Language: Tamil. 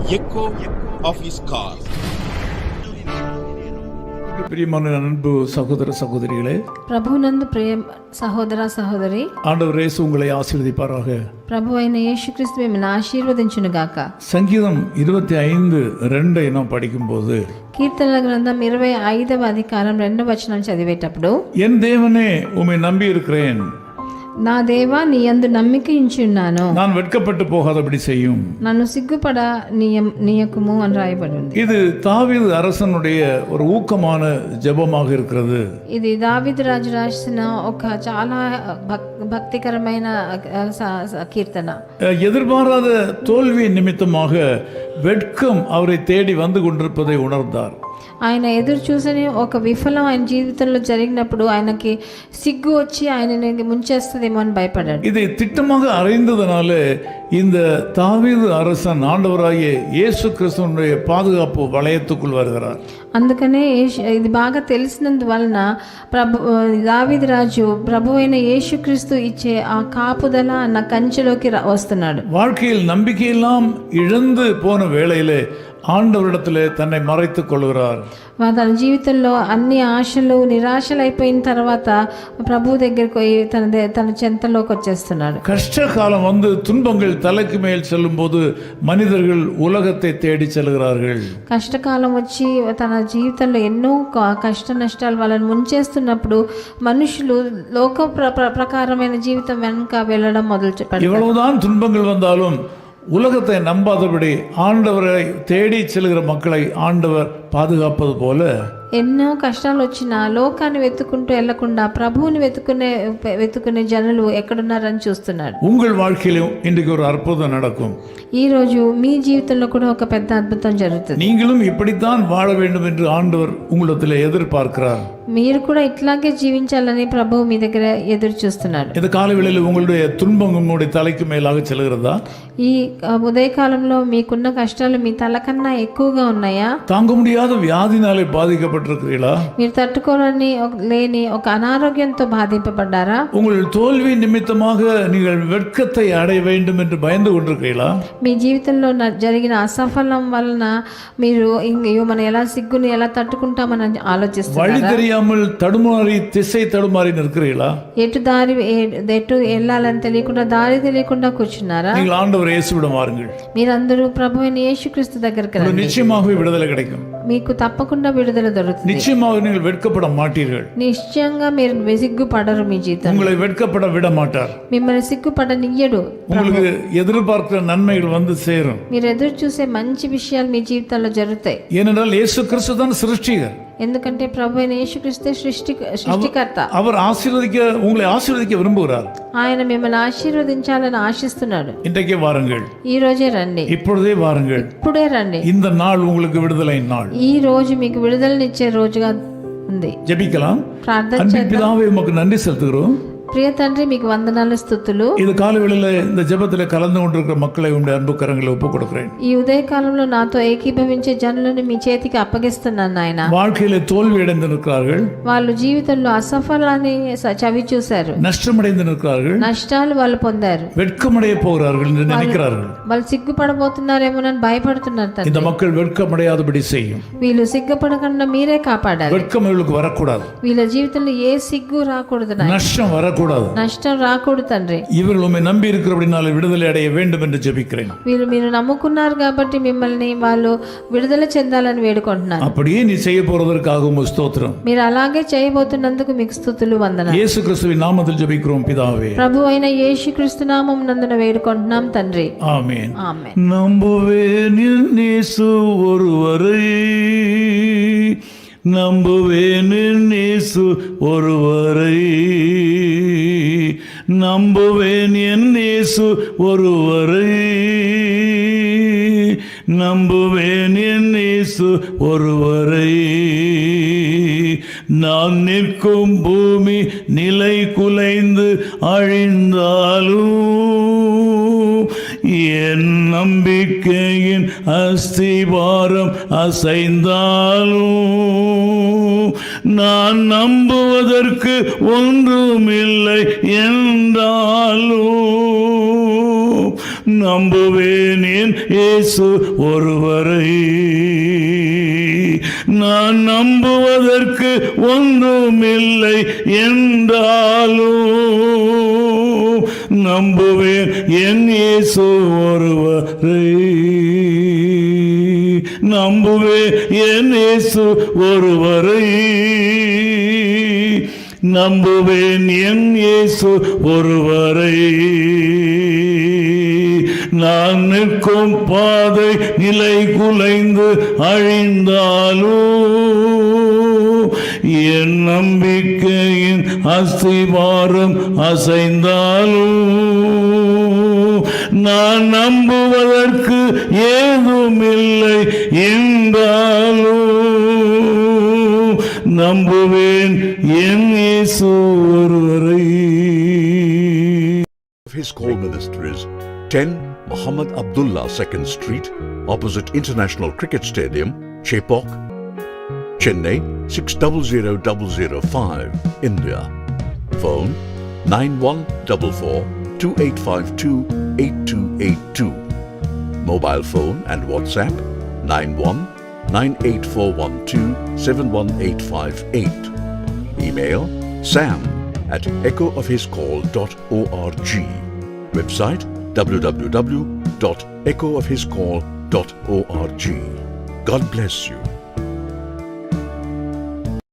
echo of his call. பிரியமான அன்பு சகோதர சகோதரிகளே, ప్రభునందు ప్రియ సహోదర సహోదరి, ஆண்டவர் இயேசு உங்களை ஆசீர்வதிப்பாராக. ప్రభు అయిన యేసుక్రీస్తు మిమ్మల్ని ఆశీర్వదించును గాక. சங்கீதம் 25:2 நாம் படிக்கும்போது, కీర్తనల గ్రంథం 25వ అధికారం 2వ వచనం చదివేటప్పుడు, என் தேவனே உம்மை நம்பி இருக்கிறேன், నా దేవా నీ యందు నమ్మిక ఉంచున్నాను, நான் வெட்கப்பட்டு போகாதபடி செய்யும். నన్ను సిగ్గుపడ నీయకుము అని రాయబడి ఉంది. இது தாவீது அரசனுடைய ஒரு ஊக்கமான ஜெபமாக இருக்கிறது. ఇది దావీదు రాజు రాసిన ఒక చాలా భక్తికరమైన కీర్తన. எதிர்பாராத தோல்வி நிமித்தமாக வெட்கம் அவரை தேடி வந்து கொண்டிருப்பதை உணர்ந்தார். ఆయన ఎదురు చూసని ఒక విఫలం ఆయన జీవితంలో జరిగినప్పుడు ఆయనకి సిగ్గు వచ్చి ఆయనని ముంచేస్తుందేమో అని భయపడ్డాడు. இதை திட்டமாக அறிந்ததனால இந்த தாவீது அரசன் ஆண்டவராகிய இயேசு கிறிஸ்துவினுடைய பாதுகாப்பு வளையத்துக்குள் வருகிறார். అందుకనే ఇది బాగా తెలిసినందువలన దావీదు రాజు ప్రభు అయిన యేసుక్రీస్తు ఇచ్చే ఆ కాపుదల అన్న కంచెలోకి వస్తున్నాడు. வாழ்க்கையில் நம்பிக்கையெல்லாம் இழந்து போன வேளையிலே ஆண்டவரிடத்திலே தன்னை மறைத்துக் கொள்கிறார். తన జీవితంలో అన్ని ఆశలు నిరాశలు అయిపోయిన తర్వాత ప్రభు దగ్గరికి పోయి తన చెంతలోకి వచ్చేస్తున్నాడు. கஷ்ட காலம் வந்து துன்பங்கள் தலைக்கு மேல் செல்லும் போது மனிதர்கள் உலகத்தை தேடி செல்கிறார்கள். కష్టకాలం వచ్చి తన జీవితంలో ఎన్నో కష్ట నష్టాలు వాళ్ళని ముంచేస్తున్నప్పుడు మనుషులు లోక ప్రకారమైన జీవితం వెనుక వెళ్ళడం మొదలు పెట్టారు. இவ்வளவுதான் துன்பங்கள் வந்தாலும் உலகத்தை நம்பாதபடி ஆண்டவரை தேடி செல்கிற மக்களை ஆண்டவர் பாதுகாப்பது போல, ఎన్నో కష్టాలు వచ్చినా లోకాన్ని వెతుకుంటూ వెళ్లకుండా ప్రభువుని వెతుకునే జనులు ఎక్కడున్నారని చూస్తున్నాడు. உங்கள் வாழ்க்கையிலும் இன்றைக்கு ஒரு அற்புதம் நடக்கும். ఈ రోజు మీ జీవితంలో కూడా ఒక పెద్ద అద్భుతం జరుగుతుంది. நீங்களும் இப்படித்தான் வாழ வேண்டும் என்று ஆண்டவர் உங்களிடத்தில் எதிர்பார்க்கிறார். మీరు కూడా ఇట్లాగే జీవించాలని ప్రభువు మీ దగ్గర ఎదురు చూస్తున్నాడు. இந்த காலவேளையில் உங்களுடைய துன்பம் உங்களுடைய தலைக்கு மேலாக செல்கிறதா? ఈ ఉదయకాలంలో మీకున్న కష్టాలు మీ తల కన్నా ఎక్కువగా ఉన్నాయా? தாங்க முடியாத வியாதினாலே பாதிக்கப்பட்டிருக்கிறீர்களா? మీరు తట్టుకోలేని లేని ఒక అనారోగ్యంతో బాధింపబడ్డారా? உங்கள் தோல்வி நிமித்தமாக நீங்கள் வெட்கத்தை அடைய வேண்டும் என்று பயந்து கொண்டிருக்கிறீர்களா? మీ జీవితంలో జరిగిన అసఫలం వలన మీరు మనం ఎలా సిగ్గుని ఎలా తట్టుకుంటామని ఆలోచిస్తున్నారా? தடுமாறி திசை தடுமாறி நிற்கிறீர்களா? ఎటు వెళ్ళాలని తెలియకుండా దారి తెలియకుండా కూర్చున్నారా? நீங்கள் ஆண்டவர் இயேசுவிடம் வாருங்கள். మీరందరూ ప్రభువైన యేసుక్రీస్తు దగ్గరికి రండి. நிச்சயமாகவே விடுதலை கிடைக்கும். మీకు తప్పకుండా విడుదల దొరుకుతుంది. நிச்சயமாக நீங்கள் வெட்கப்பட மாட்டீர்கள். నిశ్చయంగా మీరు సిగ్గుపడరు. మీ జీవితం உங்களை வெட்கப்பட விட மாட்டார். మిమ్మల్ని సిగ్గుపడనియ్యడు. உங்களுக்கு ఎదురుபார்க்கிற నన్மைகள் வந்து சேரும். మీరు ఎదురు చూసే మంచి విషయాలు మీ జీవితంలో జరుగుతాయి. ஏனென்றால் இயேசு கிறிஸ்து தான் சிருஷ்டிகர். ఎందుకంటే ప్రభు అయిన యేసుక్రీస్తే సృష్టికర్త. அவர் உங்களை ஆசీర్వదిக்க விரும்புகிறார். ఆయన మిమ్మల్ని ఆశీర్వదించాలని ఆశిస్తున్నాడు. இன்றைக்கே வாருங்கள். ఈ రోజే రండి. இப்பொழுதே வாருங்கள். ఇప్పుడే రండి. இந்த நாள் உங்களுக்கு விடுதலை நாள். ఈ రోజు మీకు విడుదలనిచ్చే రోజుగా ఉంది. ஜெபிக்கலாம். ప్రార్థన చేద్దాం. பிதாவே உமக்கு நன்றி செலுத்துகிறோம். ప్రియ తండ్రి మీకు వందనాలు స్తుతులు. இது காலவேளையில இந்த ஜெபத்தில் கலந்து கொண்டிருக்கிற மக்களை உங்களுடைய அன்பு கரங்களில் ஒப்புக் கொடுக்கிறேன். ఈ ఉదయకాలంలో నాతో ఏకీభవించే జనులను మీ చేతికి అప్పగిస్తున్నాను నాయన. வாழ்க்கையில தோல்வி அடைந்து நிற்கிறார்கள். వాళ్ళు జీవితంలో అసఫలాన్ని చవి చూశారు. நஷ்டமடைந்து நிற்கிறார்கள். నష్టాలు వాళ్ళు పొందారు. வெட்கமடைய போகிறார்கள் என்று நினைக்கிறார்கள். వాళ్ళు సిగ్గుపడబోతున్నారేమోనని భయపడుతున్నారు తండ్రి. இந்த மக்கள் வெட்கமடையாதபடி செய்யும். వీళ్ళు సిగ్గుపడకుండా మీరే కాపాడాలి. வெட்கம் இவர்களுக்கு வரக்கூடாது. వీళ్ళ జీవితంలో ఏ సిగ్గు రాకూడదు. நஷ்டம் வரக்கூடாது. నష్టం రాకూడదు తండ్రి. இவர்கள் உம்மை நம்பி இருக்கிறபடினால விடுதலை அடைய வேண்டும் என்று ஜெபிக்கிறேன். మీరు నమ్ముకున్నారు కాబట్టి మిమ్మల్ని వాళ్ళు విడుదల చెందాలని వేడుకుంటున్నాను. அப்படியே நீ செய்ய போறதற்காக உமக்கு ஸ்தோத்திரம். మీరు అలాగే చేయబోతున్నందుకు మీకు స్తుతులు వందనాలు. இயேசு கிறிஸ்துவின் நாமத்தில் ஜெபிக்கிறோம் பிதாவே. ప్రభు అయిన యేసుక్రీస్తు నామం నందున వేడుకుంటున్నాం తండ్రి. ஆமென். ఆమేన్. நம்புவேன் இயேசு ஒருவரை, நம்புவேன் இயேசு ஒருவரை, நம்புவேன் இயேசு ஒருவரை, நம்புவேன் இயேசு ஒருவரை. நான் நிற்கும் பூமி நிலை குலைந்து அழிந்தாலும், என் நம்பிக்கையின் அஸ்திவாரம் அசைந்தாலும், நான் நம்புவதற்கு ஒன்றுமில்லை என்றாலும், நம்புவேன் என் இயேசு ஒருவரை. நான் நம்புவதற்கு ஒன்றுமில்லை என்றாலும் நம்புவேன் என் இயேசு ஒருவரை. நம்புவேன் என் இயேசு ஒருவரை. நம்புவேன் என் இயேசு ஒருவரை. நான் நிற்கும் பாதை நிலை குலைந்து அழிந்தாலும், என் நம்பிக்கையின் அஸ்திவாரம் அசைந்தாலும், நான் நம்புவதற்கு ஏதுமில்லை என்றாலும் நம்புவேன் என் இயேசு ஒருவரை. His Call Ministries, 10 Muhammad Abdullah 2nd Street, opposite International Cricket Stadium, Chepauk, Chennai 600005, India. Phone 9144-2852-8282. Mobile phone and WhatsApp 91-98412-71858. Email sam@echoofhiscall.org. Website www.echoofhiscall.org. God bless you.